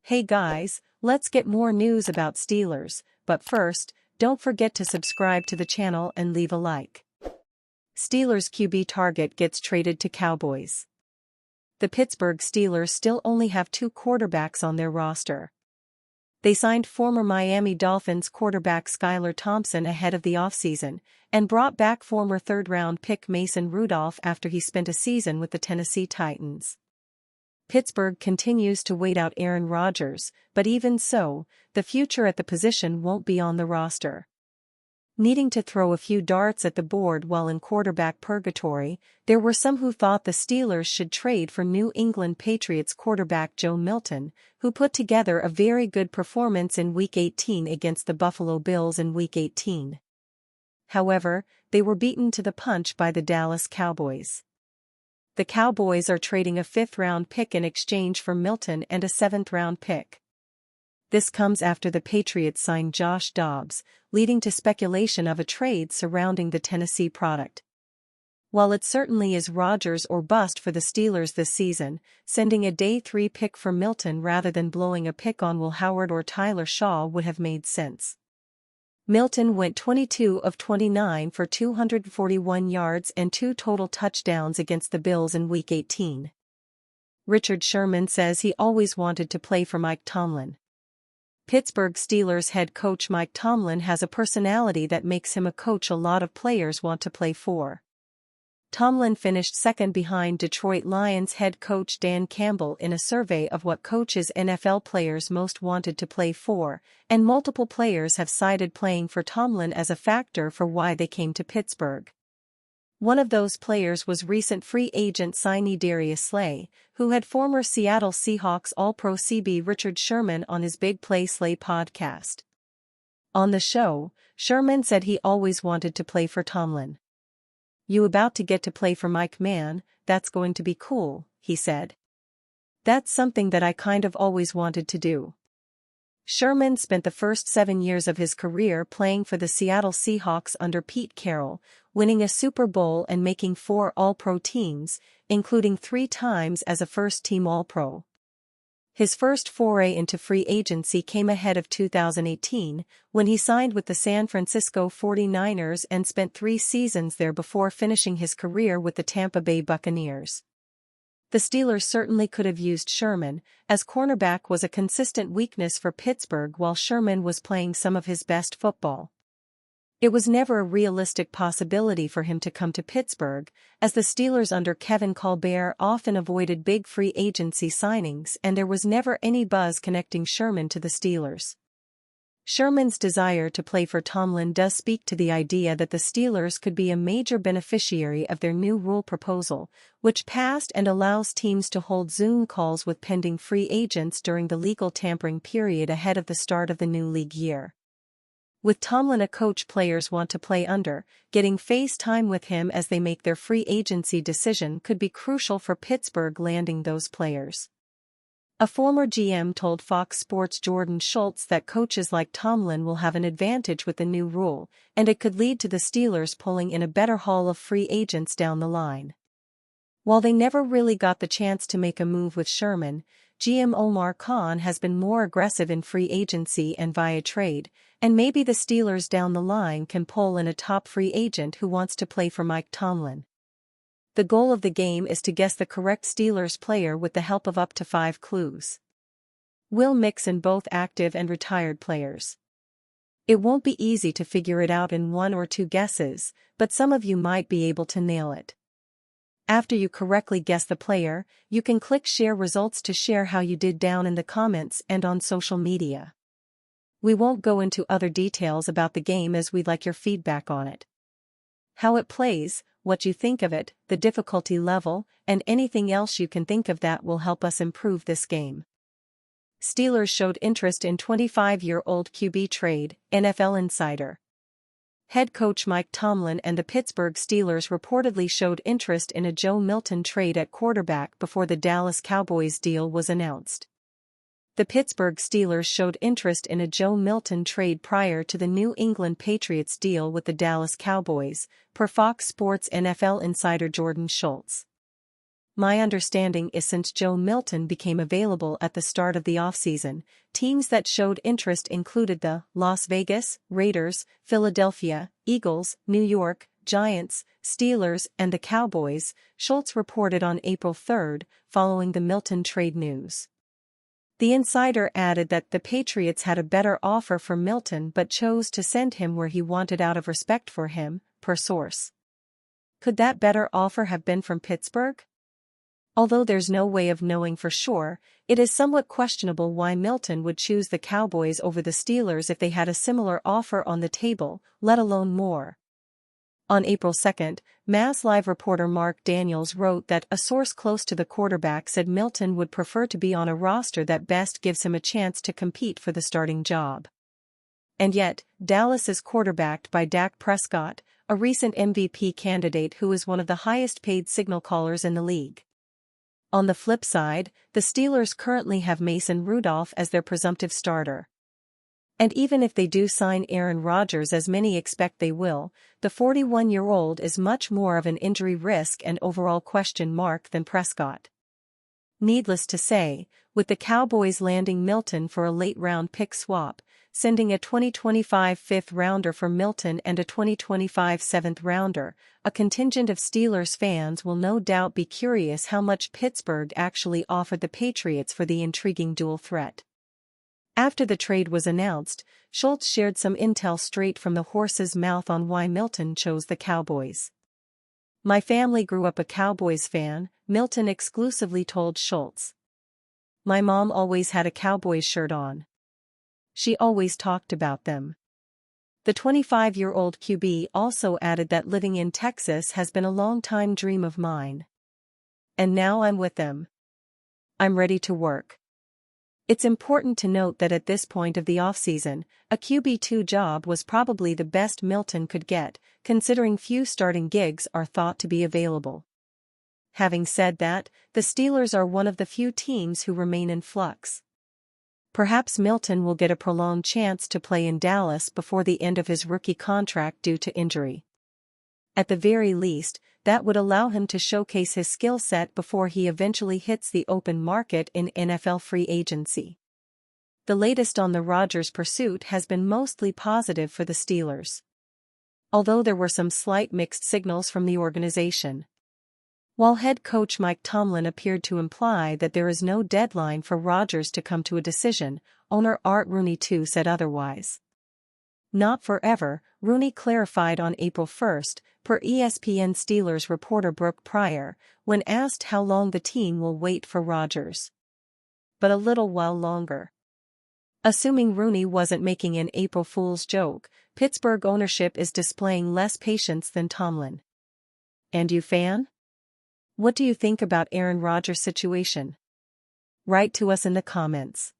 Hey guys, let's get more news about Steelers, but first, don't forget to subscribe to the channel and leave a like. Steelers QB target gets traded to Cowboys. The Pittsburgh Steelers still only have 2 quarterbacks on their roster. They signed former Miami Dolphins quarterback Skylar Thompson ahead of the offseason, and brought back former third-round pick Mason Rudolph after he spent a season with the Tennessee Titans. Pittsburgh continues to wait out Aaron Rodgers, but even so, the future at the position won't be on the roster. Needing to throw a few darts at the board while in quarterback purgatory, there were some who thought the Steelers should trade for New England Patriots quarterback Joe Milton, who put together a very good performance in Week 18 against the Buffalo Bills in Week 18. However, they were beaten to the punch by the Dallas Cowboys. The Cowboys are trading a 5th-round pick in exchange for Milton and a 7th-round pick. This comes after the Patriots signed Josh Dobbs, leading to speculation of a trade surrounding the Tennessee product. While it certainly is Rodgers or bust for the Steelers this season, sending a day 3 pick for Milton rather than blowing a pick on Will Howard or Tyler Shaw would have made sense. Milton went 22 of 29 for 241 yards and 2 total touchdowns against the Bills in Week 18. Richard Sherman says he always wanted to play for Mike Tomlin. Pittsburgh Steelers head coach Mike Tomlin has a personality that makes him a coach a lot of players want to play for. Tomlin finished second behind Detroit Lions head coach Dan Campbell in a survey of what coaches NFL players most wanted to play for, and multiple players have cited playing for Tomlin as a factor for why they came to Pittsburgh. One of those players was recent free agent signee Darius Slay, who had former Seattle Seahawks All-Pro CB Richard Sherman on his Big Play Slay podcast. On the show, Sherman said he always wanted to play for Tomlin. "You about to get to play for Mike, man, that's going to be cool," he said. "That's something that I kind of always wanted to do." Sherman spent the first 7 years of his career playing for the Seattle Seahawks under Pete Carroll, winning a Super Bowl and making 4 All-Pro teams, including 3 times as a first-team All-Pro. His first foray into free agency came ahead of 2018, when he signed with the San Francisco 49ers and spent 3 seasons there before finishing his career with the Tampa Bay Buccaneers. The Steelers certainly could have used Sherman, as cornerback was a consistent weakness for Pittsburgh while Sherman was playing some of his best football. It was never a realistic possibility for him to come to Pittsburgh, as the Steelers under Kevin Colbert often avoided big free agency signings and there was never any buzz connecting Sherman to the Steelers. Sherman's desire to play for Tomlin does speak to the idea that the Steelers could be a major beneficiary of their new rule proposal, which passed and allows teams to hold Zoom calls with pending free agents during the legal tampering period ahead of the start of the new league year. With Tomlin a coach players want to play under, getting face time with him as they make their free agency decision could be crucial for Pittsburgh landing those players. A former GM told Fox Sports' Jordan Schultz that coaches like Tomlin will have an advantage with the new rule, and it could lead to the Steelers pulling in a better haul of free agents down the line. While they never really got the chance to make a move with Sherman, GM Omar Khan has been more aggressive in free agency and via trade, and maybe the Steelers down the line can pull in a top free agent who wants to play for Mike Tomlin. The goal of the game is to guess the correct Steelers player with the help of up to 5 clues. We'll mix in both active and retired players. It won't be easy to figure it out in 1 or 2 guesses, but some of you might be able to nail it. After you correctly guess the player, you can click share results to share how you did down in the comments and on social media. We won't go into other details about the game as we'd like your feedback on it. How it plays, what you think of it, the difficulty level, and anything else you can think of that will help us improve this game. Steelers showed interest in 25-year-old QB trade, NFL Insider. Head coach Mike Tomlin and the Pittsburgh Steelers reportedly showed interest in a Joe Milton trade at quarterback before the Dallas Cowboys deal was announced. The Pittsburgh Steelers showed interest in a Joe Milton trade prior to the New England Patriots deal with the Dallas Cowboys, per Fox Sports NFL insider Jordan Schultz. My understanding is since Joe Milton became available at the start of the offseason, teams that showed interest included the Las Vegas Raiders, Philadelphia Eagles, New York Giants, Steelers, and the Cowboys, Schultz reported on April 3, following the Milton trade news. The insider added that the Patriots had a better offer for Milton but chose to send him where he wanted out of respect for him, per source. Could that better offer have been from Pittsburgh? Although there's no way of knowing for sure, it is somewhat questionable why Milton would choose the Cowboys over the Steelers if they had a similar offer on the table, let alone more. On April 2, Mass Live reporter Mark Daniels wrote that a source close to the quarterback said Milton would prefer to be on a roster that best gives him a chance to compete for the starting job. And yet, Dallas is quarterbacked by Dak Prescott, a recent MVP candidate who is one of the highest-paid signal callers in the league. On the flip side, the Steelers currently have Mason Rudolph as their presumptive starter. And even if they do sign Aaron Rodgers, as many expect they will, the 41-year-old is much more of an injury risk and overall question mark than Prescott. Needless to say, with the Cowboys landing Milton for a late-round pick swap, sending a 2025 fifth-rounder for Milton and a 2025 seventh-rounder, a contingent of Steelers fans will no doubt be curious how much Pittsburgh actually offered the Patriots for the intriguing dual threat. After the trade was announced, Schultz shared some intel straight from the horse's mouth on why Milton chose the Cowboys. "My family grew up a Cowboys fan," Milton exclusively told Schultz. "My mom always had a Cowboys shirt on. She always talked about them." The 25-year-old QB also added that living in Texas has been a long-time dream of mine. "And now I'm with them. I'm ready to work." It's important to note that at this point of the offseason, a QB2 job was probably the best Milton could get, considering few starting gigs are thought to be available. Having said that, the Steelers are one of the few teams who remain in flux. Perhaps Milton will get a prolonged chance to play in Dallas before the end of his rookie contract due to injury. At the very least, that would allow him to showcase his skill set before he eventually hits the open market in NFL free agency. The latest on the Rodgers pursuit has been mostly positive for the Steelers, although there were some slight mixed signals from the organization. While head coach Mike Tomlin appeared to imply that there is no deadline for Rodgers to come to a decision, owner Art Rooney too said otherwise. "Not forever," Rooney clarified on April 1, per ESPN Steelers reporter Brooke Pryor, when asked how long the team will wait for Rodgers. "But a little while longer." Assuming Rooney wasn't making an April Fool's joke, Pittsburgh ownership is displaying less patience than Tomlin. And you, fan? What do you think about Aaron Rodgers' situation? Write to us in the comments.